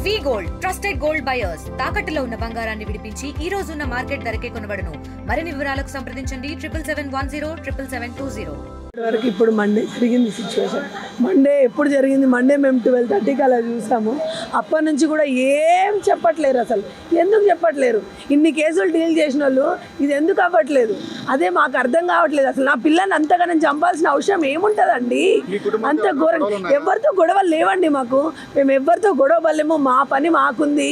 వి gold trusted gold buyers తాకట్టులో ఉన్న బంగారాన్ని విడిపించి ఈ రోజు ఉన్న మార్కెట్ ధరకే కొనబడును. మరిన్ని వివరాలకు సంప్రదించండి 77107720. వరకు ఇప్పుడు మండే జరిగింది సిచ్యువేషన్. మండే ఎప్పుడు జరిగింది? మండే మేము 12:30కి అలా చూసాము. అప్పటి నుంచి కూడా ఏం చెప్పట్లేరు. అసలు ఎందుకు చెప్పట్లేరు? ఇన్ని కేసులు డీల్ చేసిన వాళ్ళు ఇది ఎందుకు అవ్వట్లేదు? అదే మాకు అర్థం కావట్లేదు. అసలు నా పిల్లని అంతగా నేను చంపాల్సిన అవసరం ఏముంటుందండి? అంత ఘోరం. ఎవరితో గొడవలు లేవండి మాకు. మేము ఎవరితో గొడవ పడలేము. మా పని మాకుంది.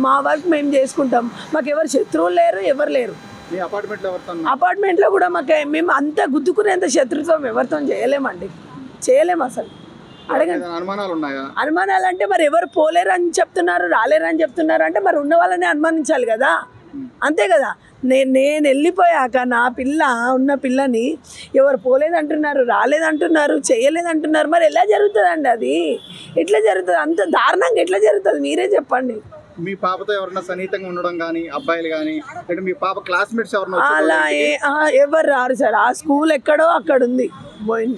మా వర్క్ మేము చేసుకుంటాం. మాకు ఎవరు శత్రువులు లేరు, ఎవరు లేరు. అపార్ట్మెంట్లో కూడా మేము అంత గుద్దుకునేంత శత్రుత్వం ఎవరితో చేయలేమండి. చేయలేము అసలు. అడగండి. అనుమానాలు అంటే మరి ఎవరు పోలేరు అని చెప్తున్నారు, రాలేరు అని చెప్తున్నారు అంటే మరి ఉన్న వాళ్ళని అనుమానించాలి కదా. అంతే కదా. నేను వెళ్ళిపోయాక నా ఉన్న పిల్లని ఎవరు పోలేదంటున్నారు, రాలేదంటున్నారు, చేయలేదంటున్నారు. మరి ఎలా జరుగుతుందండి? అది ఎట్లా జరుగుతుంది? అంత దారుణంగా ఎట్లా జరుగుతుంది? మీరే చెప్పండి. మీ పాపతో ఎవరైనా సన్నిహితంగా ఉండడం కానీ, అబ్బాయిలు కానీ, అంటే మీ పాప క్లాస్మేట్స్ ఎవరైనా అలా ఎవరు రారు సార్. ఆ స్కూల్ ఎక్కడో అక్కడ ఉంది,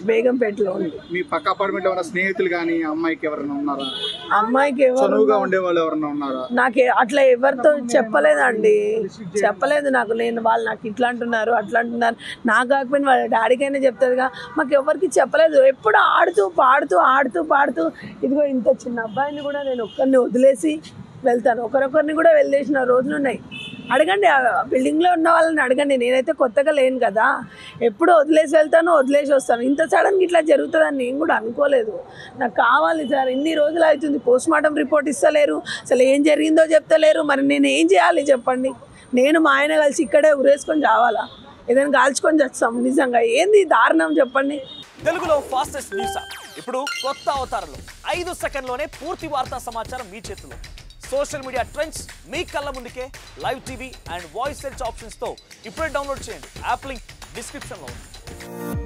బేగంపేటలో ఉంది. మీ పక్క అపార్ట్మెంట్ ఎవరైనా స్నేహితులు కానీ అమ్మాయికి ఎవరైనా ఉన్నారా? అమ్మాయికి ఎవరుగా ఉండేవాళ్ళు ఎవరైనా ఉన్నారా? నాకు అట్లా ఎవరితో చెప్పలేదండి, చెప్పలేదు నాకు. వాళ్ళు నాకు ఇట్లా అంటున్నారు, అట్లా అంటున్నారు. నాకు కాకపోయినా వాళ్ళ డాడీకైనా చెప్తుందిగా. మాకు ఎవరికి చెప్పలేదు. ఎప్పుడు ఆడుతూ పాడుతూ ఇదిగో ఇంత చిన్న అబ్బాయిని కూడా నేను ఒక్కరిని వదిలేసి వెళ్తాను. ఒకరొకరిని కూడా వెళ్ళేసిన రోజులు ఉన్నాయి. అడగండి, ఆ బిల్డింగ్లో ఉన్న వాళ్ళని అడగండి. నేనైతే కొత్తగా లేను కదా. ఎప్పుడు వదిలేసి వెళ్తాను, వదిలేసి వస్తాను. ఇంత సడన్గా ఇట్లా జరుగుతుందని నేను కూడా అనుకోలేదు. నాకు కావాలి సార్. ఇన్ని రోజులు అవుతుంది, పోస్ట్మార్టం రిపోర్ట్ ఇస్తలేరు, అసలు ఏం జరిగిందో చెప్తలేరు. మరి నేను ఏం చేయాలి చెప్పండి? నేను మా ఆయన కలిసి ఇక్కడే ఉరేసుకొని చావాలా? ఏదైనా కాల్చుకొని చస్తాం? నిజంగా ఏంది దారుణం చెప్పండి. తెలుగులో ఫాస్టెస్ట్ న్యూస్ ఇప్పుడు కొత్త అవతారంలో 5 సెకండ్లోనే పూర్తి వార్తా సమాచారం మీ చేతిలో. సోషల్ మీడియా ట్రెండ్స్ మీ కళ్ళ ముందుకే live TV and voice search ఆప్షన్స్తో ఇప్పుడే డౌన్లోడ్ చేయండి. యాప్ లింక్ డిస్క్రిప్షన్లో ఉంది.